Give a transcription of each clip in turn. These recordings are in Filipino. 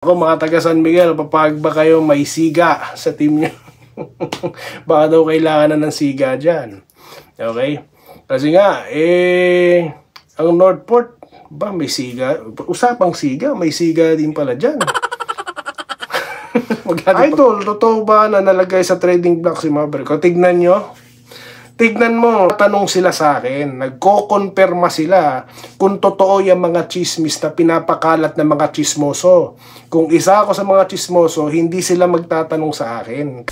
Ako mga taga San Miguel, papag ba kayo may siga sa team nyo? Baka daw kailangan na ng siga dyan. Okay? Kasi nga, ang Northport, ba may siga? Usapang siga, may siga din pala dyan. Idol, totoo ba na nalagay sa trading block si Maverick? O tignan nyo. Tignan mo, tanong sila sa akin, nagko-confirma sila kung totoo yung mga chismis na pinapakalat ng mga chismoso. Kung isa ako sa mga chismoso, hindi sila magtatanong sa akin.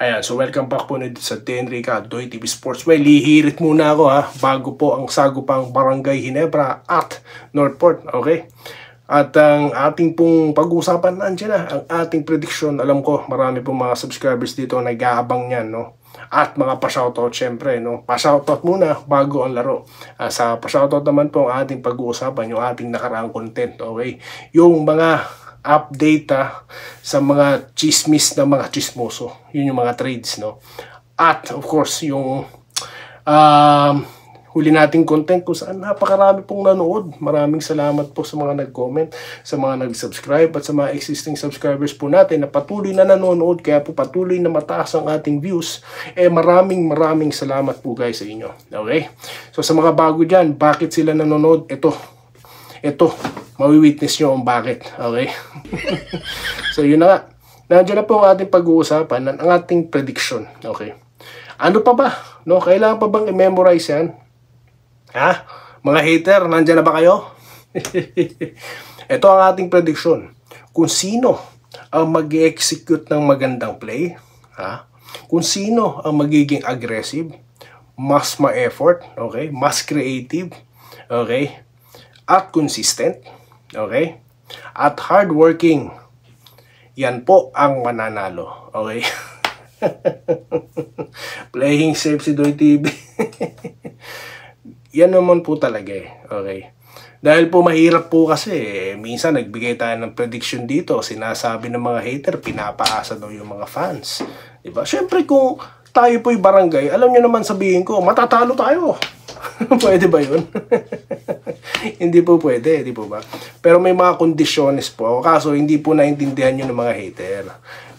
Ayan, so welcome back po dito sa Tenrica Doy TV Sports. Well, lihirit muna ako bago po ang sagupang Barangay Ginebra at Northport, okay? At ang ating pong pag-uusapan, nandiyan na ang ating prediction. Alam ko, marami pong mga subscribers dito na nag-aabang niyan, no? At mga pa-shoutout, syempre, no? Pa-shoutout muna bago ang laro. Sa pa-shoutout naman po ang ating pag-uusapan, yung ating nakaraang content, okay? Yung mga update sa mga chismis ng mga chismoso. Yun yung mga trades, no? At, of course, yung huli nating content kung saan napakarami pong nanood. Maraming salamat po sa mga nag-comment, sa mga nag-subscribe at sa mga existing subscribers po natin na patuloy na nanonood, kaya po patuloy na mataas ang ating views. Maraming salamat po guys sa inyo. Okay? So sa mga bago dyan, bakit sila nanonood? Ito, mawi-witness nyo ang bakit. Okay? So yun na nga. Nandiyan na po ang ating pag-uusapan, ang ating prediction. Okay? Ano pa ba? No? Kailangan pa bang i-memorize yan? Mga hater, nandyan na ba kayo? Ito ang ating prediction. Kung sino ang mag-execute ng magandang play, kung sino ang magiging aggressive, mas ma-effort, okay? Mas creative, okay? At consistent, okay? At hardworking, yan po ang mananalo, okay? Playing safe si Doy TV. Yan naman po talaga okay? Dahil po mahirap po kasi, minsan nagbigay tayo ng prediction dito, sinasabi ng mga hater, pinapaasa daw yung mga fans. Diba? Siyempre kung tayo po'y barangay, alam nyo naman sabihin ko, matatalo tayo. Pwede ba yun? Hindi po pwede, di po ba? Pero may mga kondisyones po, kaso hindi po naintindihan yun ng mga hater.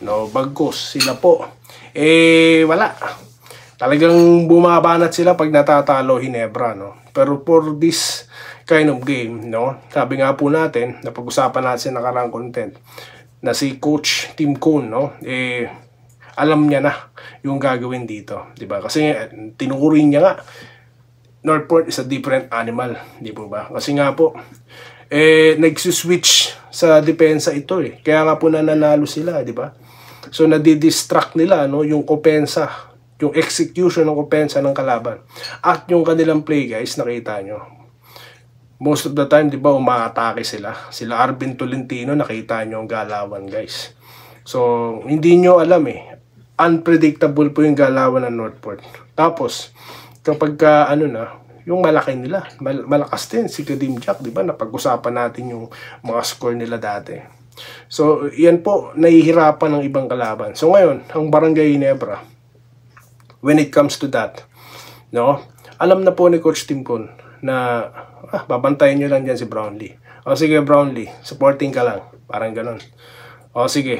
No, bagkus, sila po. Wala. Talagang bumabanat sila pag natatalo Ginebra, no? Pero for this kind of game, no? Sabi nga po natin, napag-usapan natin sa nakaraang content, na si Coach Tim Cone, no? Alam niya na yung gagawin dito, di ba? Kasi tinukurin niya nga, Northport is a different animal, di po ba? Kasi nga po, nagsuswitch sa depensa ito Kaya nga po nananalo sila, di ba? So nadidistract nila, no? Yung opensa, yung execution ng opensa ng kalaban. At yung kanilang play, guys, nakita nyo. Most of the time, di ba, umaatake sila. Sila Arvin Tolentino, nakita nyo ang galawan, guys. So, hindi nyo alam unpredictable po yung galawan ng Northport. Tapos, kapag yung malaki nila, malakas din, si Kadim Jack, di ba, napag-usapan natin yung mga score nila dati. So, yan po, nahihirapan ng ibang kalaban. So, ngayon, ang Barangay Ginebra, when it comes to that, no, alam na po ni Coach Tim Cone na babantayan nyo lang dyan si Brownlee. O sige Brownlee, supporting ka lang, parang ganun. O sige,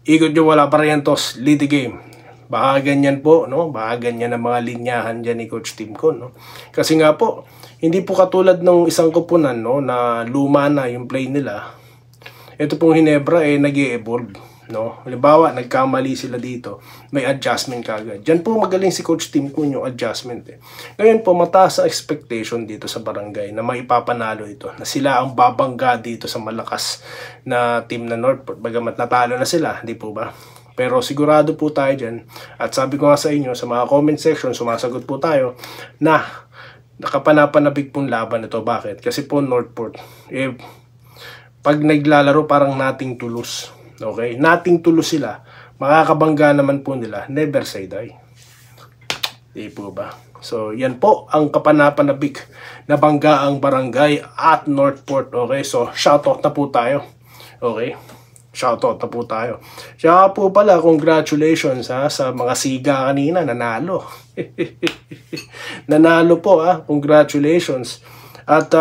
ikot nyo, wala Barrientos, lead the game. Baka ganyan po, no? Baka ganyan ang mga linyahan dyan ni Coach Tim Cone, no? Kasi nga po, hindi po katulad ng isang koponan, no, na luma na yung play nila. Ito pong Ginebra nag-i-evolve. No? Halimbawa, nagkamali sila dito, may adjustment kagad. Diyan po magaling si Coach Tim Cone yung adjustment Ngayon po, mataas ang expectation dito sa barangay na maipapanalo ito, na sila ang babangga dito sa malakas na team na Northport, bagamat natalo na sila, di po ba? Pero sigurado po tayo dyan, at sabi ko nga sa inyo, sa mga comment section, sumasagot po tayo na nakapanapanabig pong laban ito. Bakit? Kasi po Northport, pag naglalaro parang nating tulus. Okay? Nating tulo sila. Makakabangga naman po nila. Never say die. Di po ba? So, yan po ang kapanapanabik na bangga ang barangay at Northport. Okay? So, shoutout na po tayo. Okay? Shoutout na po tayo. Siya po pala, congratulations ha, sa mga siga kanina, nanalo. Nanalo po ha, congratulations. At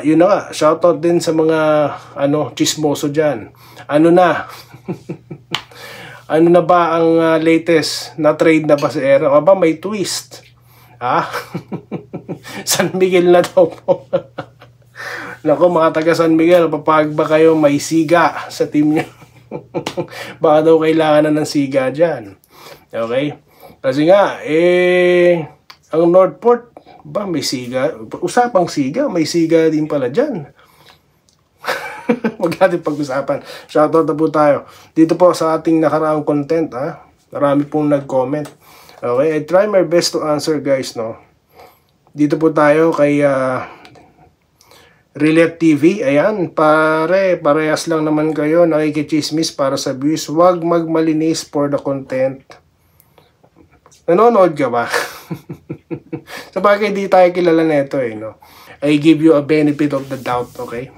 yun na nga, shoutout din sa mga chismoso dyan. Ano na? Ano na ba ang latest na trade na ba si Aaron? Aba, may twist. Ha? San Miguel na daw po. Naku, mga taga San Miguel, papag ba kayo may siga sa team nyo? Baka daw kailangan na ng siga dyan. Okay? Kasi nga, ang Northport, ba may siga? Usapang siga, may siga din pala dyan. Huwag natin pag-usapan. Shoutout na po tayo. Dito po sa ating nakaraang content, ha? Marami pong nag-comment. Okay? I try my best to answer, guys, no? Dito po tayo kay Relet TV, ayan, parehas lang naman kayo, nakikichismis para sa views, huwag magmalinis for the content. Nanonood ka ba? Sabagay, di tayo kilala nito no? I give you a benefit of the doubt, okay?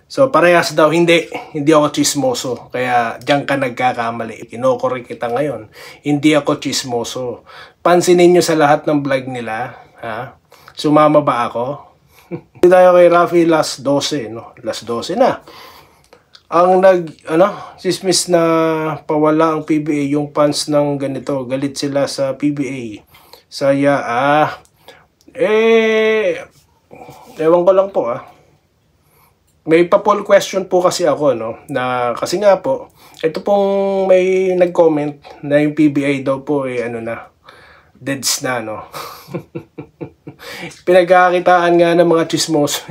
So, parehas daw, hindi ako chismoso, kaya diyan ka nagkakamali. Kinokorek kita ngayon, hindi ako chismoso. Pansinin nyo sa lahat ng vlog nila, ha? Sumama ba ako? Hindi tayo kay Rafi last 12, no? Last 12 na. Ang chismis na pawala ang PBA, yung fans ng ganito, galit sila sa PBA. Saya, ewan ko lang po, May pa-poll question po kasi ako, no? Na, kasi nga po, ito pong may nag-comment na yung PBA daw po, deads na, no? Pinagkakitaan nga ng mga chismoso.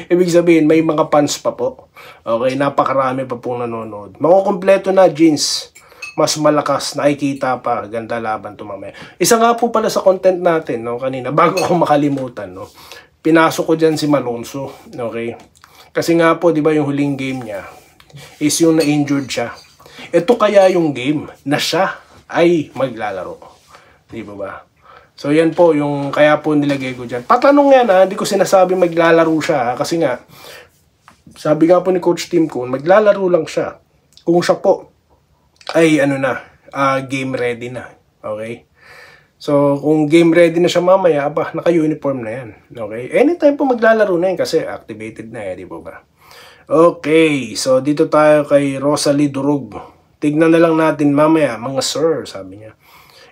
Ibig sabihin, may mga fans pa po. Okay, napakarami pa pong nanonood. Makukumpleto na, jeans. Mas malakas, nakikita pa. Ganda laban to mamaya. Isa nga po pala sa content natin, no, kanina, bago ko makalimutan, no, pinasok ko dyan si Malonzo. Okay? Kasi nga po, di ba, yung huling game niya is yung na-injured siya. Ito kaya yung game na siya ay maglalaro. Di ba ba? So, yan po, yung kaya po nilagay ko dyan. Patanong yan, hindi ko sinasabi maglalaro siya, kasi nga, sabi nga po ni Coach Tim Kuhn, maglalaro lang siya. Kung siya po, ay, game ready na. Okay? So, kung game ready na siya mamaya, naka-uniform na yan. Okay? Anytime po maglalaro na yan, kasi activated na di ba ba? Okay, so dito tayo kay Rosalie Durug. Tignan na lang natin mamaya, mga sir, sabi niya.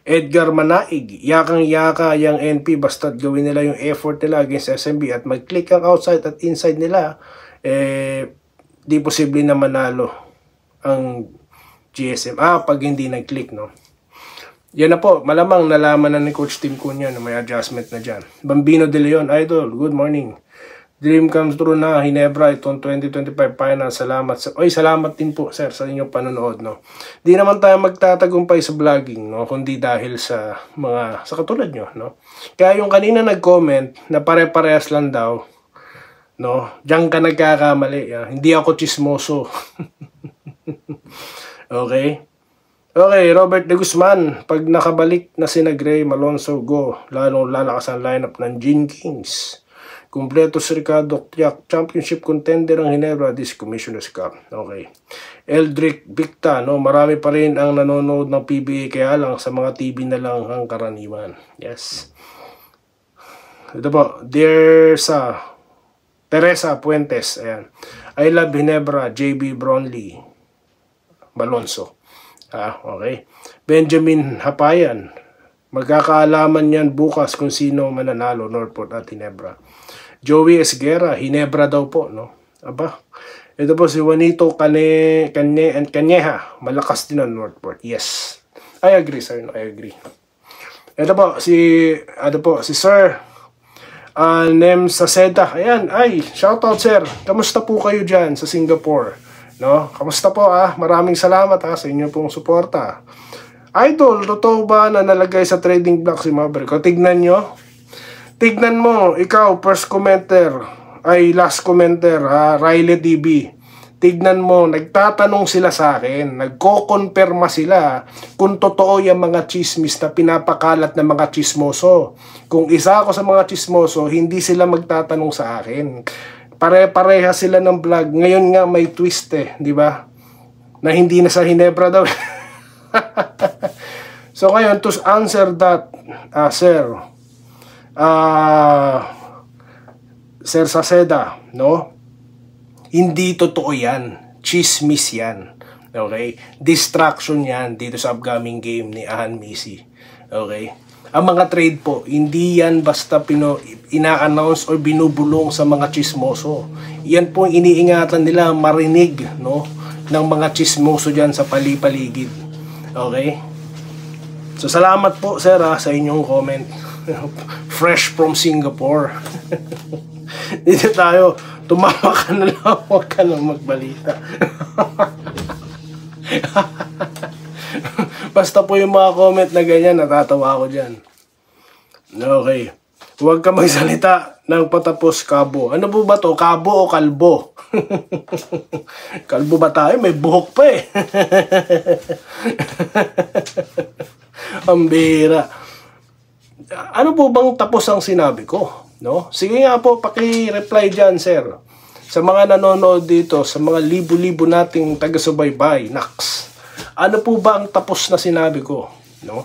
Edgar Manaig, yakang-yaka yung NP basta't gawin nila yung effort nila against SMB at mag-click ang outside at inside nila, di posible na manalo ang GSM. Pag hindi nag-click, no? Yan na po, malamang nalaman na ni Coach Tim Kuhn yan, may adjustment na dyan. Bambino De Leon, Idol, good morning. Dream comes true na, Hinebra, itong 2025 final. Salamat. Salamat din po, sir, sa inyong panonood, no. Di naman tayo magtatagumpay sa vlogging, no, kundi dahil sa katulad nyo, no. Kaya yung kanina nag-comment na pare-parehas lang daw, no, diyan ka nagkakamali. Hindi ako chismoso. Okay? Okay, Robert De Guzman, pag nakabalik na sina Gray, Malonzo, go. Lalong lalakas ang lineup ng Gene Kings. Kumpleto si Ricardo Tiak, championship contender ang Hinebra this Commissioner's Cup. Okay. Eldrick Victa, no, marami pa rin ang nanonood ng PBA, kaya lang sa mga TV na lang ang karaniwan. Yes. Ito po, dear sa Teresa Puentes, ayan. I love Hinebra, JB Brownlee, Malonzo. Okay. Benjamin Hapayan, magkakaalaman yan bukas kung sino mananalo, Northport at Hinebra. Joey Esguerra, Hinebra daw po, no? Ito po si Juanito Caneha, malakas din ang Northport. Yes. I agree, sir. No? I agree. Ito po, si Sir Nem Saseda. Ayan, shoutout, sir. Kamusta po kayo dyan sa Singapore? No? Kamusta po, Maraming salamat, sa inyo pong suporta. Idol, totoo ba na nalagay sa trading block si Maverick? O, tignan nyo. Tignan mo, ikaw, last commenter, Riley DB. Tignan mo, nagtatanong sila sa akin, nagko-confirma sila kung totoo yung mga chismis na pinapakalat ng mga chismoso. Kung isa ako sa mga chismoso, hindi sila magtatanong sa akin. Pare-pareha sila ng vlog. Ngayon nga may twist di ba? Na hindi na sa Hinebra daw. So ngayon, to answer that, Sir Saceda, no? Hindi totoo yan. Chismis yan. Okay? Distraction yan dito sa upcoming game ni Ahan Misi. Okay? Ang mga trade po, hindi yan basta ina-announce or binubulong sa mga chismoso. Yan po iniingatan nila marinig, no, ng mga chismoso dyan sa palipaligid. Okay? So salamat po, sir, sa inyong comment. Fresh from Singapore. Dito tayo, tumawa ka na lang, huwag ka lang magbalita. Basta po yung mga comment na ganyan, natatawa ako dyan. Okay. Huwag ka magsalita ng patapos kabo. Ano po ba to? Kabo o kalbo? Kalbo ba tayo? May buhok pa Ang bira. Ano po bang tapos ang sinabi ko? No? Sige nga po, paki-reply dyan, sir. Sa mga nanonood dito, sa mga libo-libo nating taga-subaybay, naks. Ano po ba ang tapos na sinabi ko? No?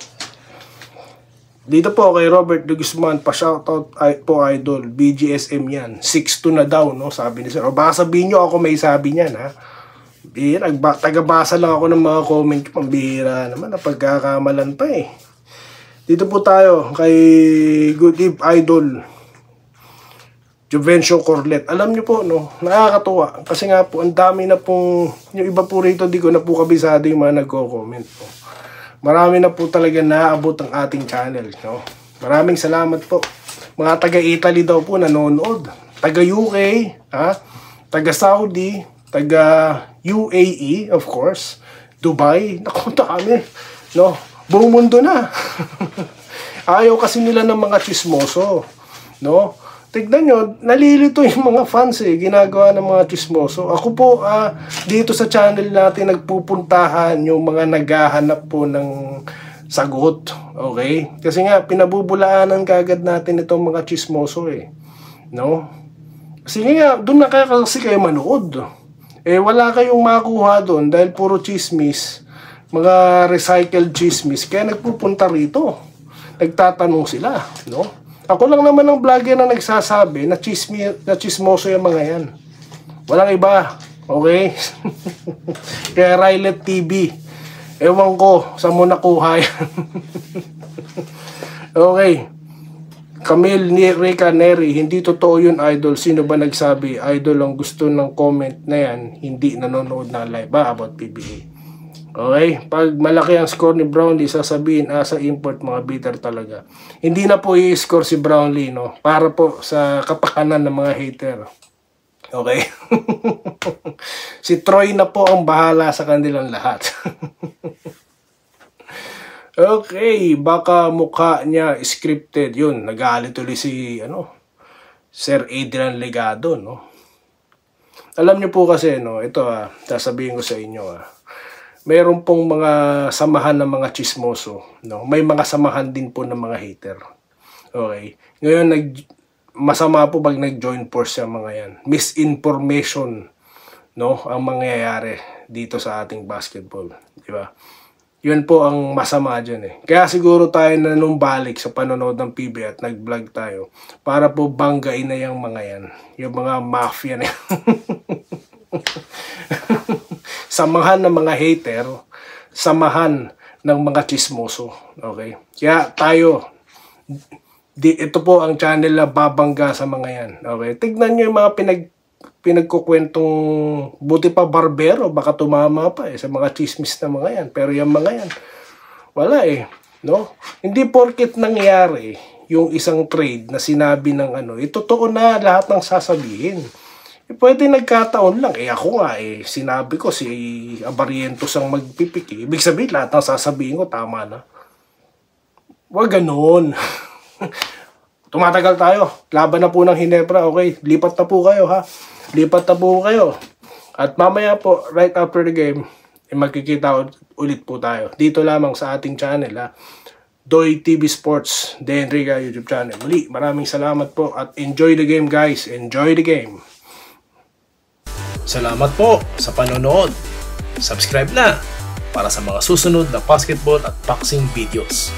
Dito po kay Robert de Guzman, pa-shoutout po, idol. BGSM yan. 6-2 na daw, no? Sabi ni sir. O baka sabihin nyo ako may sabi niyan, ha? Taga-basa lang ako ng mga comment. Pambihira naman, napagkakamalan pa Dito po tayo kay Good Eve Idol Juvencio Corlet. Alam niyo po, no, nakakatuwa. Kasi nga po, ang dami na pong, yung iba po rito, di ko na po kabisado yung mga nagko-comment. No? Marami na po talaga naaabot ang ating channel. No? Maraming salamat po. Mga taga-Italy daw po nanonood. Taga-UK, taga-Saudi, taga-UAE, of course. Dubai, nakunta kami. No? Buong mundo na. Ayaw kasi nila ng mga chismoso. No? Tignan nyo, nalilito yung mga fans ginagawa ng mga chismoso. Ako po, dito sa channel natin, nagpupuntahan yung mga naghahanap po ng sagot. Okay? Kasi nga, pinabubulaanan kagad natin itong mga chismoso No? Kasi nga, doon na kasi kayo manood. Wala kayong makuha doon dahil puro chismis. Mga recycled chismis. Kaya nagpupunta rito. Nagtatanong sila. No? Ako lang naman ang vlogger na nagsasabi na chismoso yung mga yan. Walang iba. Okay? Kaya Rylet TV. Ewan ko, saan mo nakuha yan? Okay. Camille Rica Neri, hindi totoo yun, idol. Sino ba nagsabi? Idol ang gusto ng comment na yan, hindi nanonood ng live about PBA. Okay? Pag malaki ang score ni Brownlee, sasabihin, sa import, mga bitter talaga. Hindi na po i-score si Brownlee, no? Para po sa kapakanan ng mga hater. Okay? Si Troy na po ang bahala sa kanilang lahat. Okay, baka mukha niya scripted. Yun, nagalit ulit si, Sir Adrian Legado, no? Alam niyo po kasi, no? Ito, sasabihin ko sa inyo, mayroon pong mga samahan ng mga chismoso, no? May mga samahan din po ng mga hater. Okay? Ngayon, masama po pag nag-join force yung mga yan. Misinformation, no? Ang mangyayari dito sa ating basketball. Di ba? Yun po ang masama dyan Kaya siguro tayo nanumbalik sa panonood ng PBA at nag-vlog tayo para po banggain na yung mga yan. Yung mga mafia na samahan ng mga hater, samahan ng mga chismoso. Okay? Kaya tayo, ito po ang channel na babangga sa mga yan. Okay? Tignan nyo yung mga pinagkukwentong, buti pa barbero, baka tumama pa sa mga chismis na mga yan. Pero yung mga yan, wala no? Hindi porket nangyari yung isang trade na sinabi ng totoo na lahat ng sasabihin. Pwede nagkataon lang. Ako nga sinabi ko si Abarientos ang magpipik. Ibig sabihin lahat ng sasabihin ko tama na. Wag ganoon. Tumatagal tayo. Laban na po ng Hinebra. Okay, lipat na po kayo Lipat na po kayo. At mamaya po, right after the game, magkikita ulit po tayo. Dito lamang sa ating channel Doy TV Sports, The Enrica YouTube channel. Muli, maraming salamat po at enjoy the game, guys. Enjoy the game. Salamat po sa panonood. Subscribe na para sa mga susunod na basketball at boxing videos.